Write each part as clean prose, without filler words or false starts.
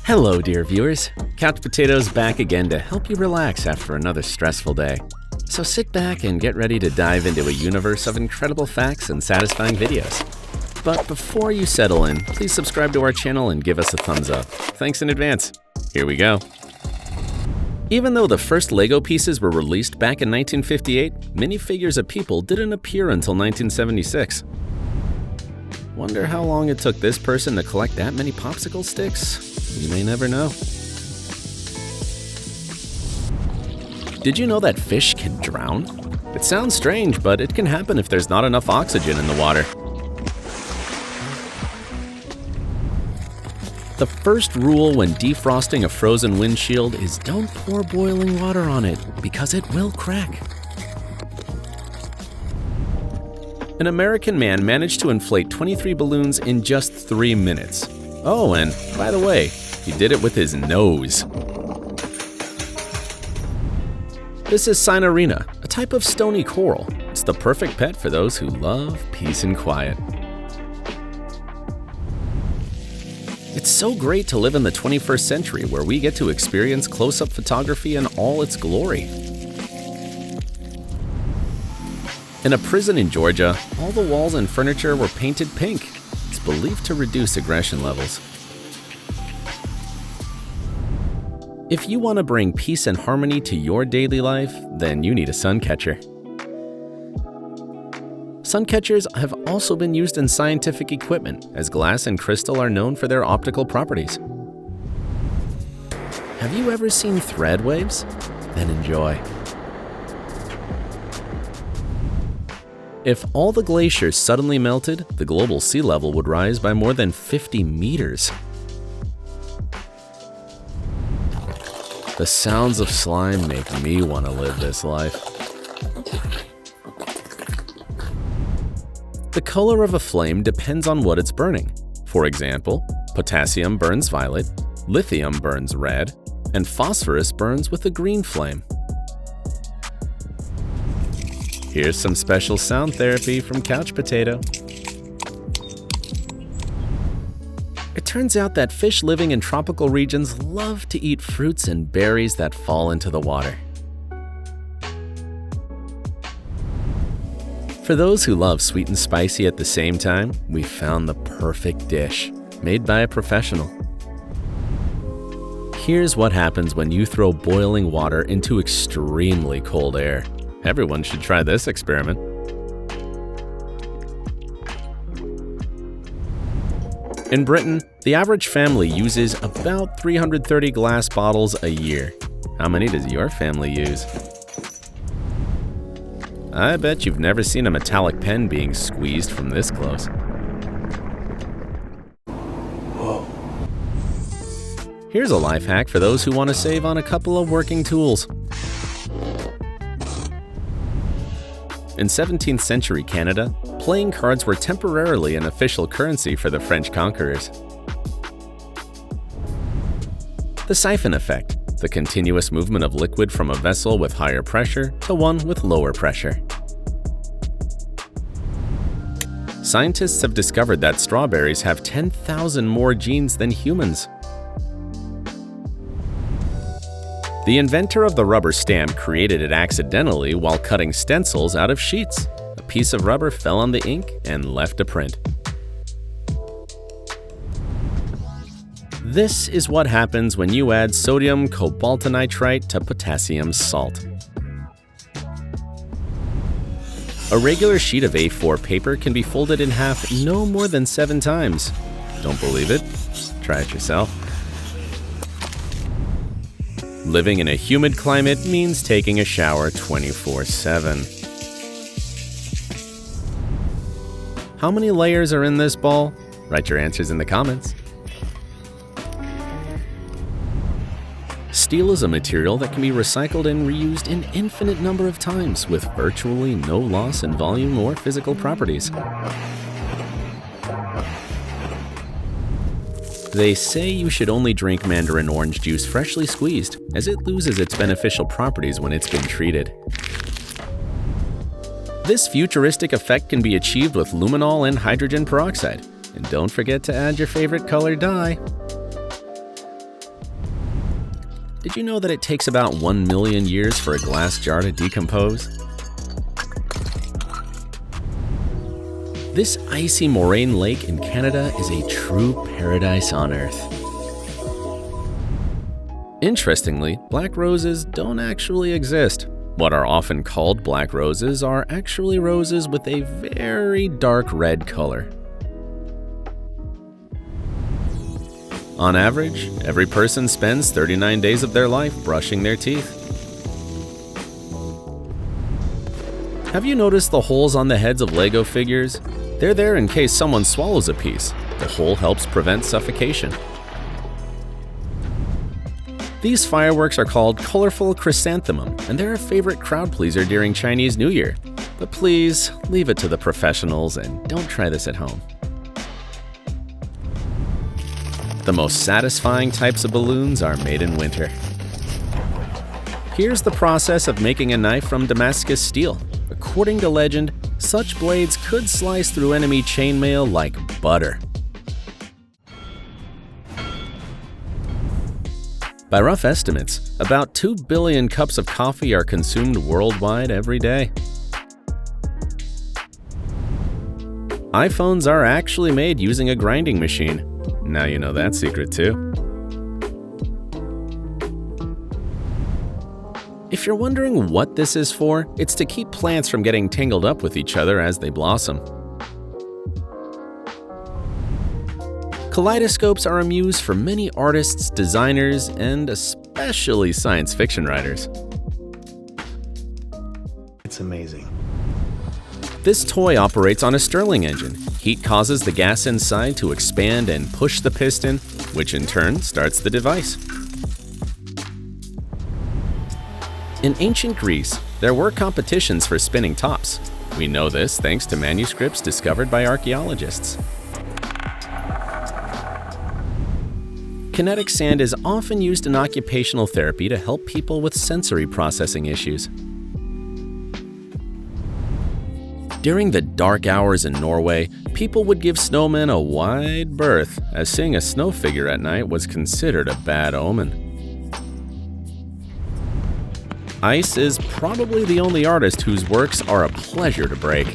Hello, dear viewers. Couch Potatoes back again to help you relax after another stressful day. So sit back and get ready to dive into a universe of incredible facts and satisfying videos. But before you settle in, please subscribe to our channel and give us a thumbs up. Thanks in advance. Here we go. Even though the first Lego pieces were released back in 1958, minifigures of people didn't appear until 1976. Wonder how long it took this person to collect that many popsicle sticks? You may never know. Did you know that fish can drown? It sounds strange, but it can happen if there's not enough oxygen in the water. The first rule when defrosting a frozen windshield is don't pour boiling water on it, because it will crack. An American man managed to inflate 23 balloons in just 3 minutes. Oh, and by the way, he did it with his nose. This is Cynorina, a type of stony coral. It's the perfect pet for those who love peace and quiet. It's so great to live in the 21st century where we get to experience close-up photography in all its glory. In a prison in Georgia, all the walls and furniture were painted pink. It's believed to reduce aggression levels. If you want to bring peace and harmony to your daily life, then you need a sun catcher. Sun catchers have also been used in scientific equipment, as glass and crystal are known for their optical properties. Have you ever seen thread waves? Then enjoy. If all the glaciers suddenly melted, the global sea level would rise by more than 50 meters. The sounds of slime make me want to live this life. The color of a flame depends on what it's burning. For example, potassium burns violet, lithium burns red, and phosphorus burns with a green flame. Here's some special sound therapy from Couch Potato. It turns out that fish living in tropical regions love to eat fruits and berries that fall into the water. For those who love sweet and spicy at the same time, we found the perfect dish, made by a professional. Here's what happens when you throw boiling water into extremely cold air. Everyone should try this experiment. In Britain, the average family uses about 330 glass bottles a year. How many does your family use? I bet you've never seen a metallic pen being squeezed from this close. Whoa. Here's a life hack for those who want to save on a couple of working tools. In 17th century Canada, playing cards were temporarily an official currency for the French conquerors. The siphon effect, the continuous movement of liquid from a vessel with higher pressure to one with lower pressure. Scientists have discovered that strawberries have 10,000 more genes than humans. The inventor of the rubber stamp created it accidentally while cutting stencils out of sheets. A piece of rubber fell on the ink and left a print. This is what happens when you add sodium cobaltonitrite to potassium salt. A regular sheet of A4 paper can be folded in half no more than 7 times. Don't believe it? Try it yourself. Living in a humid climate means taking a shower 24/7. How many layers are in this ball? Write your answers in the comments. Steel is a material that can be recycled and reused an infinite number of times with virtually no loss in volume or physical properties. They say you should only drink mandarin orange juice freshly squeezed, as it loses its beneficial properties when it's been treated. This futuristic effect can be achieved with luminol and hydrogen peroxide. And don't forget to add your favorite color dye. Did you know that it takes about 1 million years for a glass jar to decompose? This icy moraine lake in Canada is a true paradise on Earth. Interestingly, black roses don't actually exist. What are often called black roses are actually roses with a very dark red color. On average, every person spends 39 days of their life brushing their teeth. Have you noticed the holes on the heads of Lego figures? They're there in case someone swallows a piece. The hole helps prevent suffocation. These fireworks are called colorful chrysanthemum, and they're a favorite crowd pleaser during Chinese New Year. But please, leave it to the professionals and don't try this at home. The most satisfying types of balloons are made in winter. Here's the process of making a knife from Damascus steel. According to legend, such blades could slice through enemy chainmail like butter. By rough estimates, about 2 billion cups of coffee are consumed worldwide every day. iPhones are actually made using a grinding machine. Now you know that secret too. If you're wondering what this is for, it's to keep plants from getting tangled up with each other as they blossom. Kaleidoscopes are a muse for many artists, designers, and especially science fiction writers. It's amazing. This toy operates on a Stirling engine. Heat causes the gas inside to expand and push the piston, which in turn starts the device. In ancient Greece, there were competitions for spinning tops. We know this thanks to manuscripts discovered by archaeologists. Kinetic sand is often used in occupational therapy to help people with sensory processing issues. During the dark hours in Norway, people would give snowmen a wide berth, as seeing a snow figure at night was considered a bad omen. Ice is probably the only artist whose works are a pleasure to break.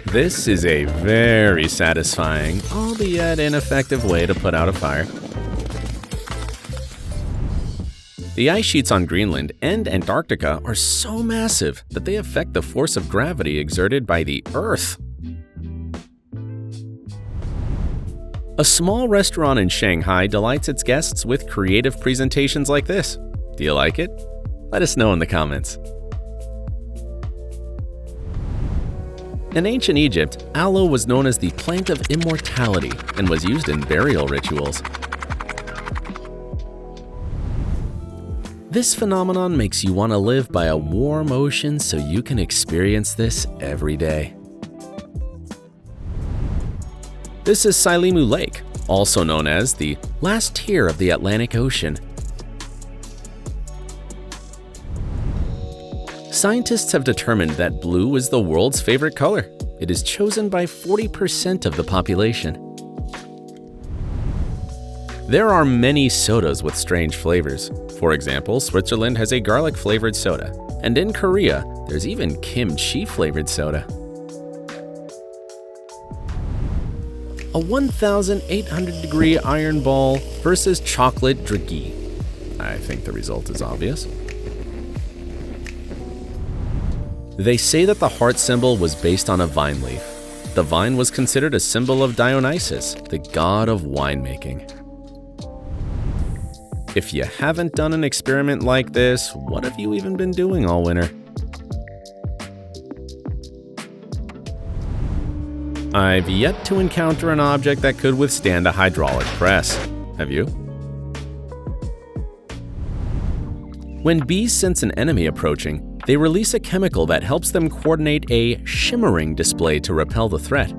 This is a very satisfying, albeit ineffective way to put out a fire. The ice sheets on Greenland and Antarctica are so massive that they affect the force of gravity exerted by the Earth. A small restaurant in Shanghai delights its guests with creative presentations like this. Do you like it? Let us know in the comments. In ancient Egypt, aloe was known as the plant of immortality and was used in burial rituals. This phenomenon makes you want to live by a warm ocean so you can experience this every day. This is Sailimu Lake, also known as the last tier of the Atlantic Ocean. Scientists have determined that blue is the world's favorite color. It is chosen by 40% of the population. There are many sodas with strange flavors. For example, Switzerland has a garlic-flavored soda, and in Korea, there's even kimchi-flavored soda. A 1,800-degree iron ball versus chocolate druggy. I think the result is obvious. They say that the heart symbol was based on a vine leaf. The vine was considered a symbol of Dionysus, the god of winemaking. If you haven't done an experiment like this, what have you even been doing all winter? I've yet to encounter an object that could withstand a hydraulic press. Have you? When bees sense an enemy approaching, they release a chemical that helps them coordinate a shimmering display to repel the threat.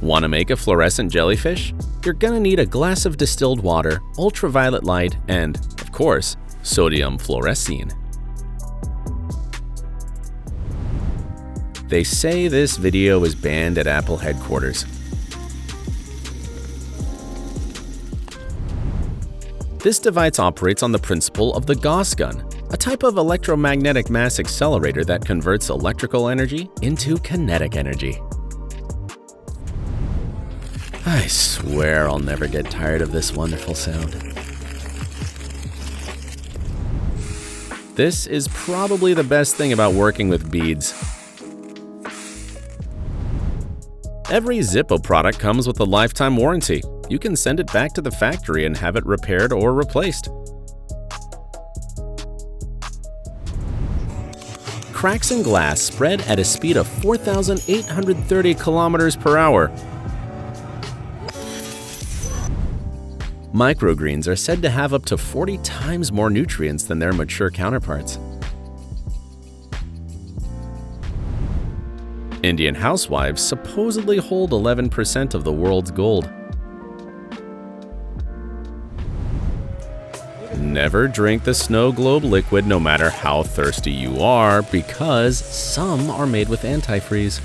Want to make a fluorescent jellyfish? You're gonna need a glass of distilled water, ultraviolet light, and, of course, sodium fluorescein. They say this video is banned at Apple headquarters. This device operates on the principle of the Gauss gun, a type of electromagnetic mass accelerator that converts electrical energy into kinetic energy. I swear I'll never get tired of this wonderful sound. This is probably the best thing about working with beads. Every Zippo product comes with a lifetime warranty. You can send it back to the factory and have it repaired or replaced. Cracks in glass spread at a speed of 4,830 kilometers per hour. Microgreens are said to have up to 40 times more nutrients than their mature counterparts. Indian housewives supposedly hold 11% of the world's gold. Never drink the snow globe liquid no matter how thirsty you are, because some are made with antifreeze.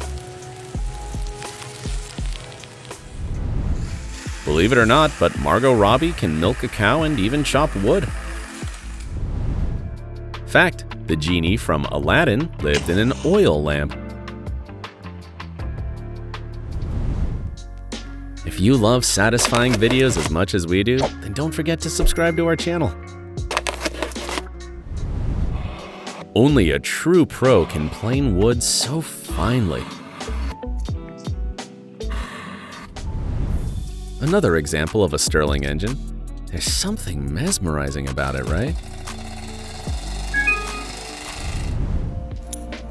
Believe it or not, but Margot Robbie can milk a cow and even chop wood. Fact, the genie from Aladdin lived in an oil lamp. If you love satisfying videos as much as we do, then don't forget to subscribe to our channel. Only a true pro can plane wood so finely. Another example of a Stirling engine. There's something mesmerizing about it, right?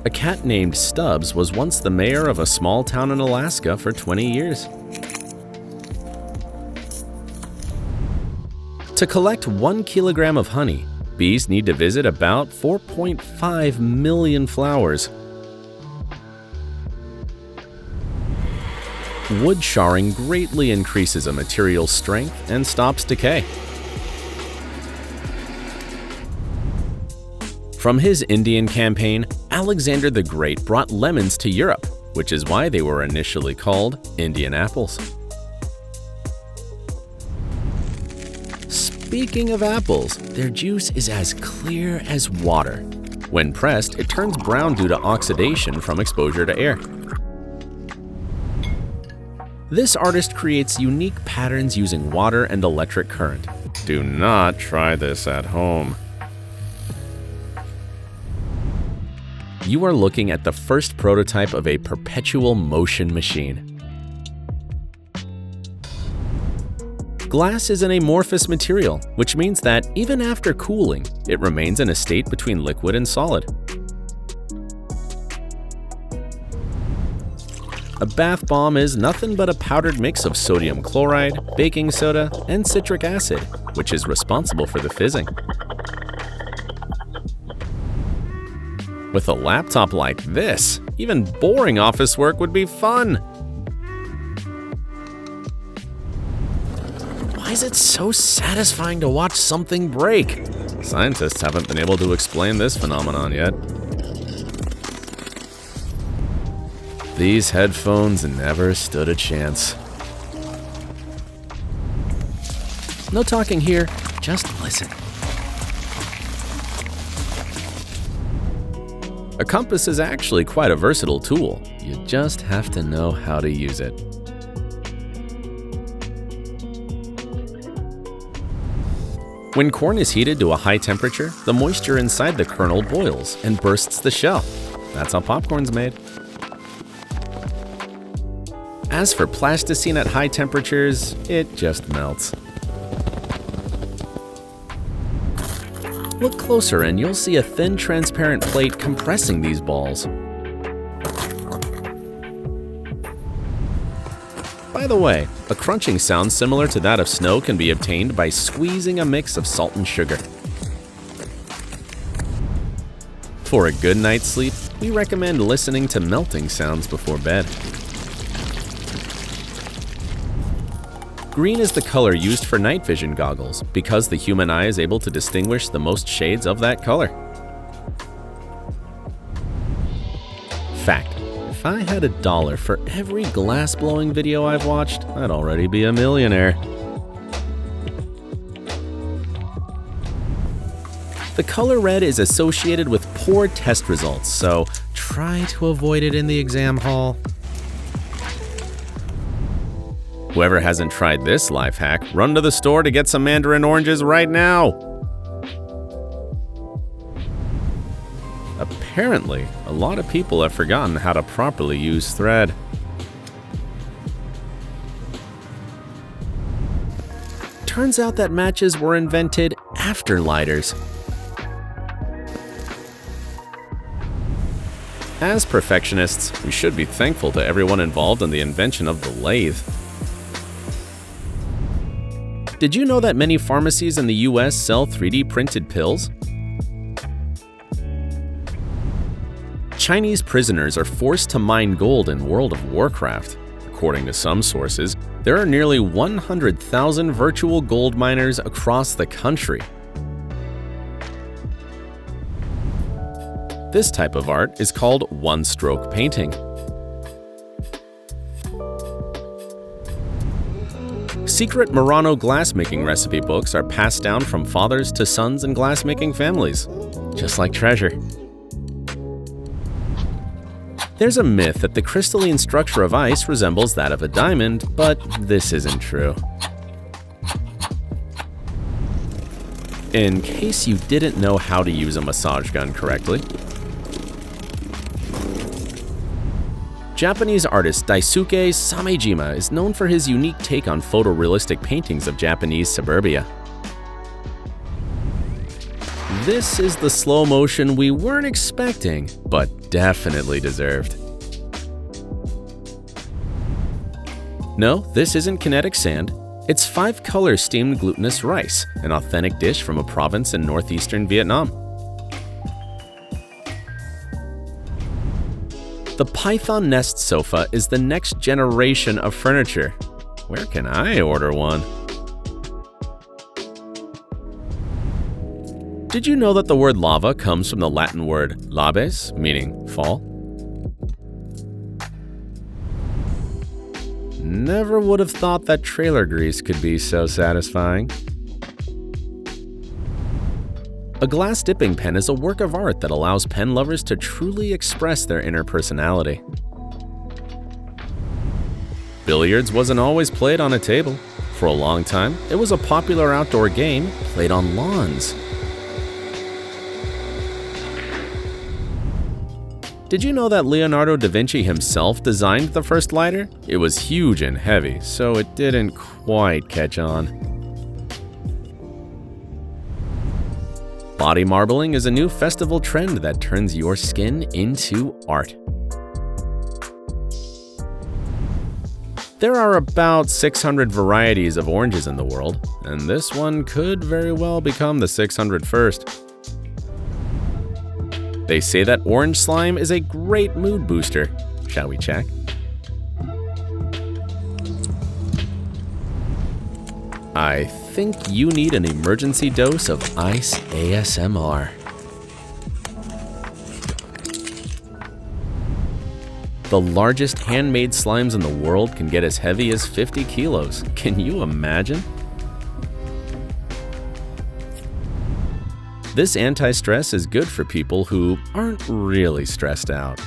A cat named Stubbs was once the mayor of a small town in Alaska for 20 years. To collect 1 kilogram of honey, bees need to visit about 4.5 million flowers. Wood charring greatly increases a material's strength and stops decay. From his Indian campaign, Alexander the Great brought lemons to Europe, which is why they were initially called Indian apples. Speaking of apples, their juice is as clear as water. When pressed, it turns brown due to oxidation from exposure to air. This artist creates unique patterns using water and electric current. Do not try this at home. You are looking at the first prototype of a perpetual motion machine. Glass is an amorphous material, which means that even after cooling, it remains in a state between liquid and solid. A bath bomb is nothing but a powdered mix of sodium chloride, baking soda, and citric acid, which is responsible for the fizzing. With a laptop like this, even boring office work would be fun. Why is it so satisfying to watch something break? Scientists haven't been able to explain this phenomenon yet. These headphones never stood a chance. No talking here, just listen. A compass is actually quite a versatile tool. You just have to know how to use it. When corn is heated to a high temperature, the moisture inside the kernel boils and bursts the shell. That's how popcorn's made. As for plasticine at high temperatures, it just melts. Look closer and you'll see a thin transparent plate compressing these balls. By the way, a crunching sound similar to that of snow can be obtained by squeezing a mix of salt and sugar. For a good night's sleep, we recommend listening to melting sounds before bed. Green is the color used for night vision goggles because the human eye is able to distinguish the most shades of that color. Fact: If I had $1 for every glass-blowing video I've watched, I'd already be a millionaire. The color red is associated with poor test results, so try to avoid it in the exam hall. Whoever hasn't tried this life hack, run to the store to get some mandarin oranges right now! Apparently, a lot of people have forgotten how to properly use thread. Turns out that matches were invented after lighters. As perfectionists, we should be thankful to everyone involved in the invention of the lathe. Did you know that many pharmacies in the US sell 3D printed pills? Chinese prisoners are forced to mine gold in World of Warcraft. According to some sources, there are nearly 100,000 virtual gold miners across the country. This type of art is called one-stroke painting. Secret Murano glassmaking recipe books are passed down from fathers to sons in glassmaking families, just like treasure. There's a myth that the crystalline structure of ice resembles that of a diamond, but this isn't true. In case you didn't know how to use a massage gun correctly, Japanese artist Daisuke Samejima is known for his unique take on photorealistic paintings of Japanese suburbia. This is the slow motion we weren't expecting, but definitely deserved. No, this isn't kinetic sand. It's 5-color steamed glutinous rice, an authentic dish from a province in northeastern Vietnam. The Python Nest sofa is the next generation of furniture. Where can I order one? Did you know that the word lava comes from the Latin word labes, meaning fall? Never would have thought that trailer grease could be so satisfying. A glass dipping pen is a work of art that allows pen lovers to truly express their inner personality. Billiards wasn't always played on a table. For a long time, it was a popular outdoor game played on lawns. Did you know that Leonardo da Vinci himself designed the first lighter? It was huge and heavy, so it didn't quite catch on. Body marbling is a new festival trend that turns your skin into art. There are about 600 varieties of oranges in the world, and this one could very well become the 601st. They say that orange slime is a great mood booster. Shall we check? I think you need an emergency dose of ice ASMR. The largest handmade slimes in the world can get as heavy as 50 kilos. Can you imagine? This anti-stress is good for people who aren't really stressed out.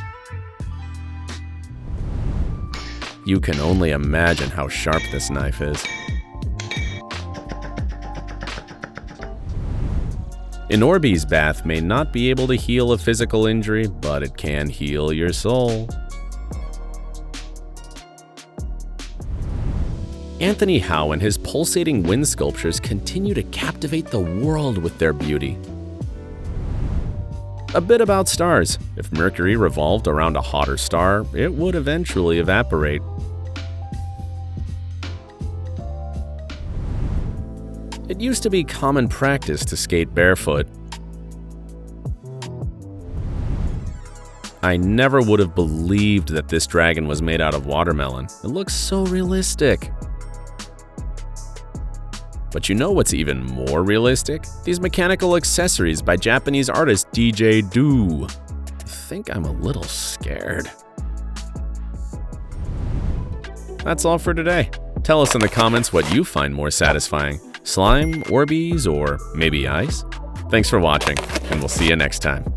You can only imagine how sharp this knife is. An Orbeez bath may not be able to heal a physical injury, but it can heal your soul. Anthony Howe and his pulsating wind sculptures continue to captivate the world with their beauty. A bit about stars. If Mercury revolved around a hotter star, it would eventually evaporate. It used to be common practice to skate barefoot. I never would have believed that this dragon was made out of watermelon. It looks so realistic. But you know what's even more realistic? These mechanical accessories by Japanese artist DJ Do. I think I'm a little scared. That's all for today. Tell us in the comments what you find more satisfying: slime, Orbeez, or maybe ice? Thanks for watching, and we'll see you next time.